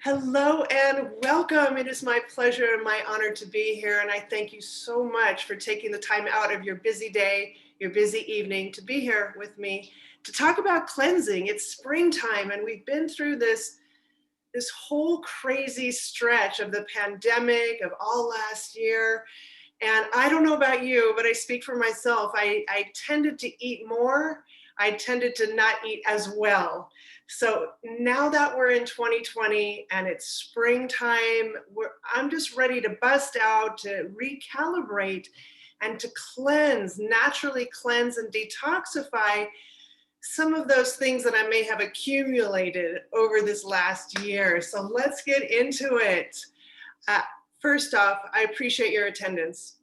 Hello and welcome. It is my pleasure and my honor to be here. And I thank you so much for taking the time out of your busy day, your busy evening to be here with me to talk about cleansing. It's springtime and we've been through this whole crazy stretch of the pandemic of all last year. And I don't know about you, but I speak for myself. I tended to eat more. I tended to not eat as well. So now that we're in 2020 and it's springtime, I'm just ready to bust out, to recalibrate, and to cleanse, naturally cleanse and detoxify some of those things that I may have accumulated over this last year. So let's get into it. Uh, First off, I appreciate your attendance.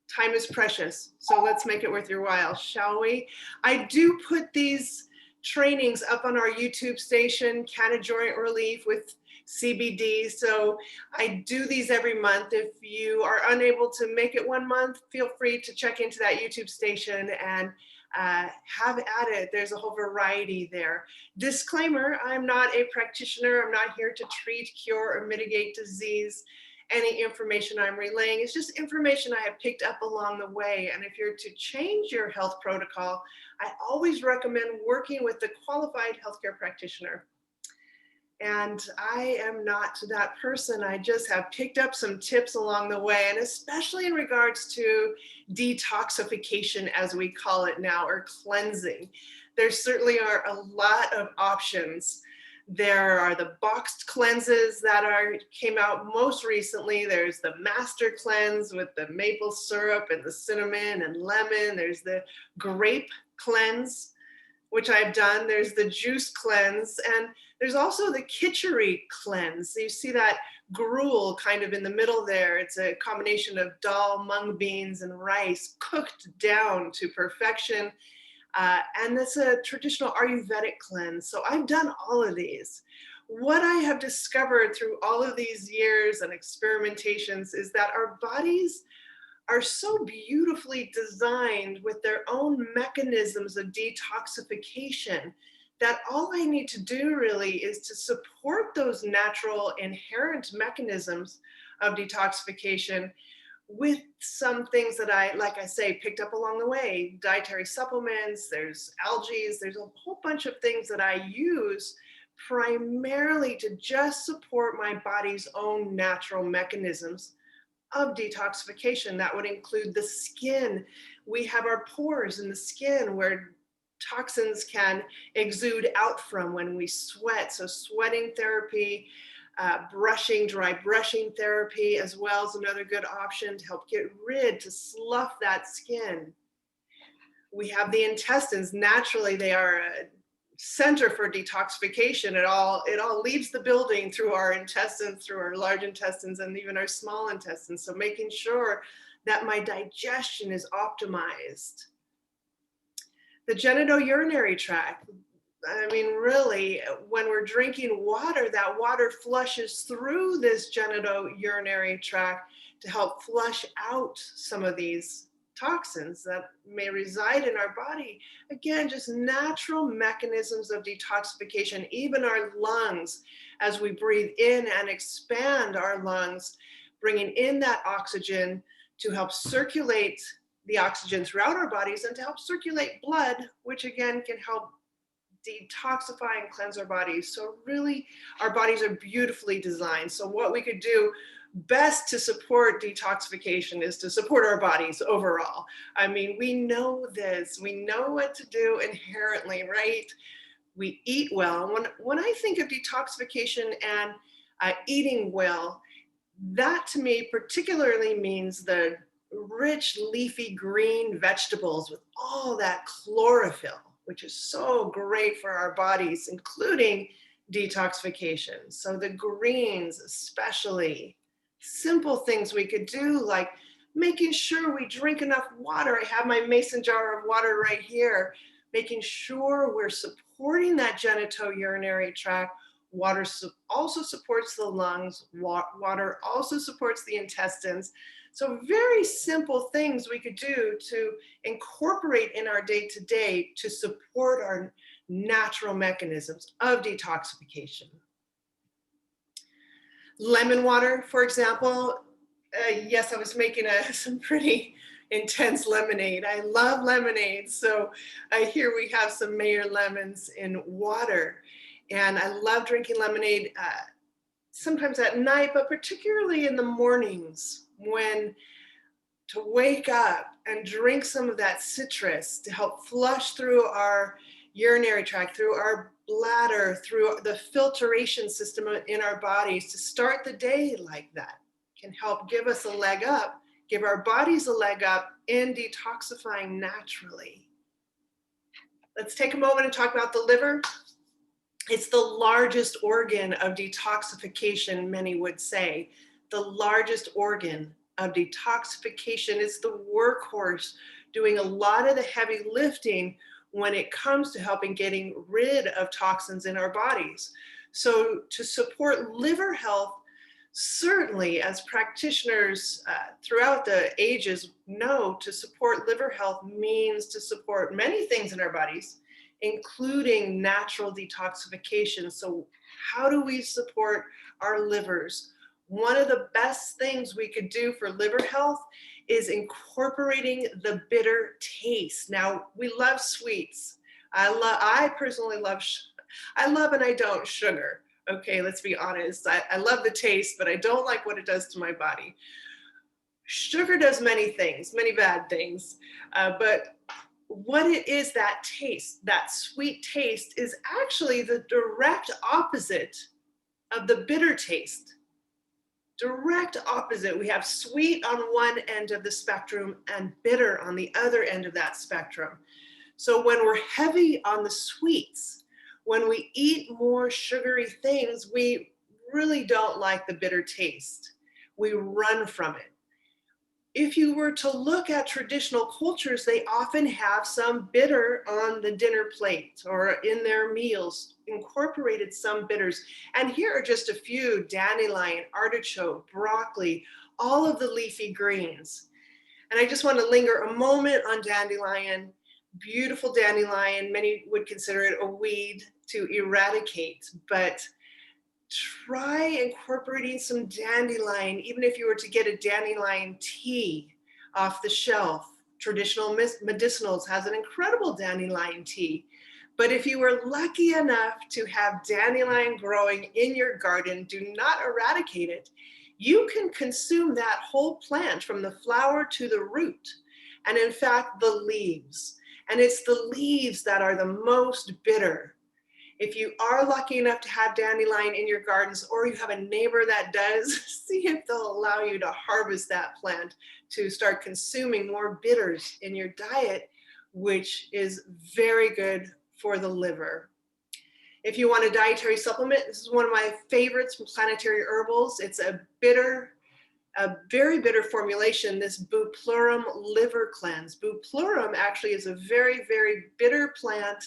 Time is precious, so let's make it worth your while, shall we? I do put these trainings up on our YouTube station, Canna Joint Relief with CBD. So I do these every month. If you are unable to make it one month, feel free to check into that YouTube station and have at it. There's a whole variety there. Disclaimer, I'm not a practitioner. I'm not here to treat, cure, or mitigate disease. Any information I'm relaying is just information I have picked up along the way. And if you're to change your health protocol, I always recommend working with the qualified healthcare practitioner. And I am not that person. I just have picked up some tips along the way, and especially in regards to detoxification, as we call it now, or cleansing. There certainly are a lot of options. There are the boxed cleanses that came out most recently. There's the master cleanse with the maple syrup and the cinnamon and lemon. There's the grape cleanse, which I've done. There's the juice cleanse, and there's also the kitchery cleanse. So you see that gruel kind of in the middle there. It's a combination of dal, mung beans, and rice cooked down to perfection. And that's a traditional Ayurvedic cleanse. So I've done all of these. What I have discovered through all of these years and experimentations is that our bodies are so beautifully designed with their own mechanisms of detoxification that all I need to do really is to support those natural inherent mechanisms of detoxification with some things that I, like I say, picked up along the way. Dietary supplements, there's algae, there's a whole bunch of things that I use primarily to just support my body's own natural mechanisms of detoxification. That would include the skin. We have our pores in the skin where toxins can exude out from when we sweat. So sweating therapy, dry brushing therapy as well is another good option to help get rid, to slough that skin. We have the intestines. Naturally, they are a center for detoxification. It all leaves the building through our intestines, through our large intestines, and even our small intestines. So making sure that my digestion is optimized. The genitourinary tract. I mean, really, when we're drinking water, that water flushes through this genitourinary tract to help flush out some of these toxins that may reside in our body. Again, just natural mechanisms of detoxification, even our lungs, as we breathe in and expand our lungs, bringing in that oxygen to help circulate the oxygen throughout our bodies and to help circulate blood, which again can help detoxify and cleanse our bodies. So really, our bodies are beautifully designed. So what we could do best to support detoxification is to support our bodies overall. I mean, we know this. We know what to do inherently, right? We eat well. When I think of detoxification and eating well, that to me particularly means the rich leafy green vegetables with all that chlorophyll, which is so great for our bodies, including detoxification. So the greens, especially, simple things we could do, like making sure we drink enough water. I have my mason jar of water right here, making sure we're supporting that genitourinary tract. Water also supports the lungs. Water also supports the intestines. So very simple things we could do to incorporate in our day-to-day to support our natural mechanisms of detoxification. Lemon water, for example. Yes, I was making some pretty intense lemonade. I love lemonade. So here we have some Mayer lemons in water. And I love drinking lemonade sometimes at night, but particularly in the mornings when to wake up and drink some of that citrus to help flush through our urinary tract, through our bladder, through the filtration system in our bodies, to start the day like that can help give us a leg up, give our bodies a leg up in detoxifying naturally. Let's take a moment and talk about the liver. It's the largest organ of detoxification, many would say. The largest organ of detoxification. It's the workhorse doing a lot of the heavy lifting when it comes to helping getting rid of toxins in our bodies. So to support liver health, certainly as practitioners throughout the ages know, to support liver health means to support many things in our bodies, including natural detoxification. So how do we support our livers? One of the best things we could do for liver health is incorporating the bitter taste. Now, we love sweets. I personally love, I love and I don't sugar. Okay, let's be honest. I love the taste, but I don't like what it does to my body. Sugar does many things, many bad things, but what it is, that taste, that sweet taste, is actually the direct opposite of the bitter taste. Direct opposite. We have sweet on one end of the spectrum and bitter on the other end of that spectrum. So when we're heavy on the sweets, when we eat more sugary things, we really don't like the bitter taste. We run from it. If you were to look at traditional cultures, they often have some bitter on the dinner plate or in their meals, incorporated some bitters. And here are just a few: dandelion, artichoke, broccoli, all of the leafy greens. And I just want to linger a moment on dandelion. Beautiful dandelion. Many would consider it a weed to eradicate, but try incorporating some dandelion, even if you were to get a dandelion tea off the shelf. Traditional Medicinals has an incredible dandelion tea. But if you were lucky enough to have dandelion growing in your garden, do not eradicate it. You can consume that whole plant from the flower to the root, and in fact, the leaves. And it's the leaves that are the most bitter. If you are lucky enough to have dandelion in your gardens, or you have a neighbor that does, see if they'll allow you to harvest that plant to start consuming more bitters in your diet, which is very good for the liver. If you want a dietary supplement, this is one of my favorites from Planetary Herbals. It's a very bitter formulation, this Buplurum liver cleanse. Buplurum actually is a very, very bitter plant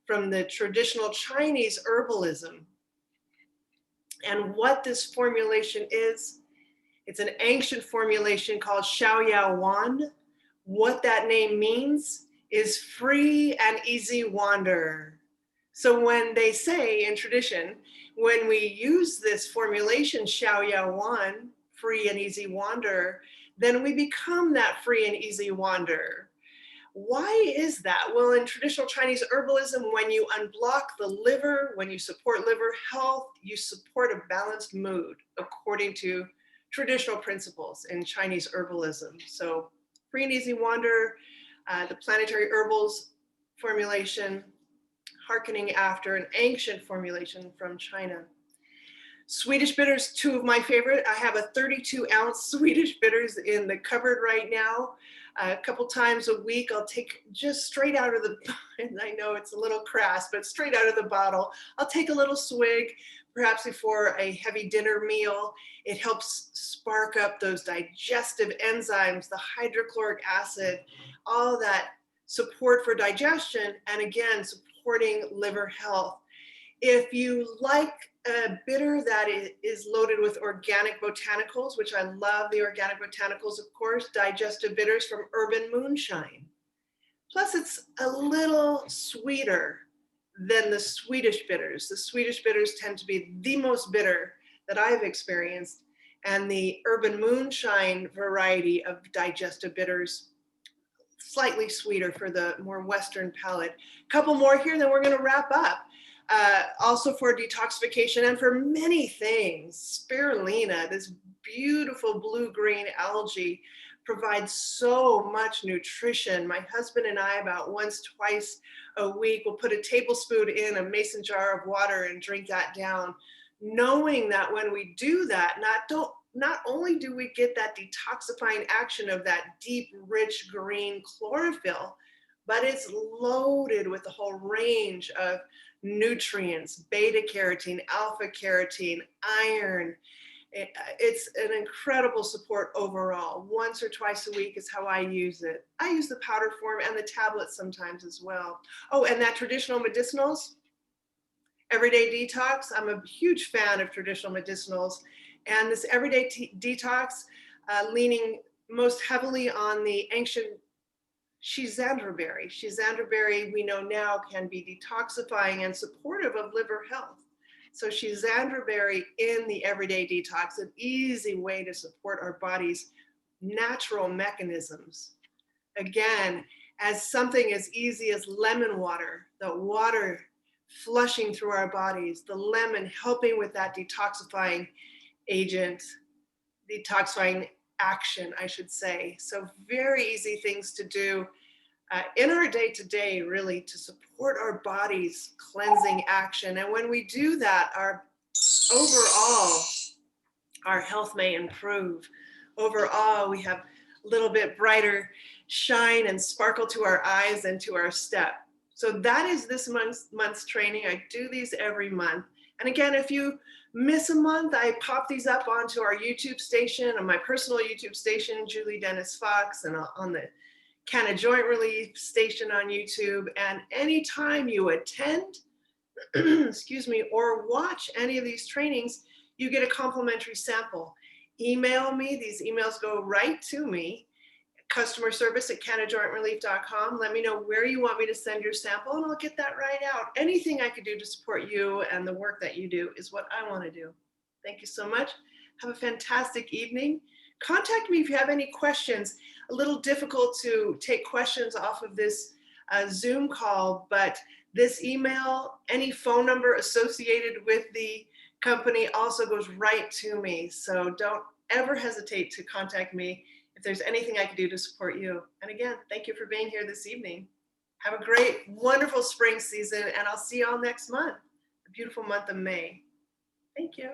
from the traditional Chinese herbalism. And what this formulation is, it's an ancient formulation called Xiaoyao Wan. What that name means is free and easy wander. So when they say in tradition, when we use this formulation, Xiaoyao Wan, free and easy wander, then we become that free and easy wander. Why is that? Well, in traditional Chinese herbalism, when you unblock the liver, when you support liver health, you support a balanced mood according to traditional principles in Chinese herbalism. So free and easy wander, the Planetary Herbals formulation, hearkening after an ancient formulation from China. Swedish Bitters, two of my favorite. I have a 32-ounce Swedish Bitters in the cupboard right now. A couple times a week, I'll take just straight out of the, and I know it's a little crass, but straight out of the bottle, I'll take a little swig, perhaps before a heavy dinner meal. It helps spark up those digestive enzymes, the hydrochloric acid, all that support for digestion, and again, supporting liver health. If you like a bitter that is loaded with organic botanicals, which I love the organic botanicals, of course, digestive bitters from Urban Moonshine. Plus, it's a little sweeter than the Swedish bitters. The Swedish bitters tend to be the most bitter that I've experienced, and the Urban Moonshine variety of digestive bitters, slightly sweeter for the more Western palate. A couple more here, then we're going to wrap up. Also for detoxification and for many things, spirulina, this beautiful blue-green algae, provides so much nutrition. My husband and I, about once, twice a week, will put a tablespoon in a mason jar of water and drink that down, knowing that when we do that, not only do we get that detoxifying action of that deep, rich green chlorophyll, but it's loaded with a whole range of nutrients, beta carotene, alpha carotene, iron. It's an incredible support overall. Once or twice a week is how I use it. I use the powder form and the tablets sometimes as well. Oh, and that traditional medicinals, everyday detox. I'm a huge fan of traditional medicinals. And this everyday detox, leaning most heavily on the ancient Schizandra berry. Schizandra berry, we know now, can be detoxifying and supportive of liver health. So Schizandra berry in the everyday detox, an easy way to support our body's natural mechanisms. Again, as something as easy as lemon water, the water flushing through our bodies, the lemon helping with that detoxifying agent, detoxifying action, I should say. So very easy things to do in our day-to-day, really, to support our body's cleansing action. And when we do that, overall, our health may improve. Overall, we have a little bit brighter shine and sparkle to our eyes and to our step. So that is this month's training. I do these every month. And again, if you miss a month, I pop these up onto our YouTube station, on my personal YouTube station, Julie Dennis Fox, and on the Canna Joint Relief station on YouTube. And anytime you attend, excuse me, or watch any of these trainings, you get a complimentary sample. Email me. These emails go right to me. Customer service at cannajointrelief.com. Let me know where you want me to send your sample, and I'll get that right out. Anything I could do to support you and the work that you do is what I want to do. Thank you so much. Have a fantastic evening. Contact me if you have any questions. A little difficult to take questions off of this Zoom call, but this email, any phone number associated with the company also goes right to me. So don't ever hesitate to contact me if there's anything I can do to support you. And again, thank you for being here this evening. Have a great, wonderful spring season, and I'll see you all next month, the beautiful month of May. Thank you.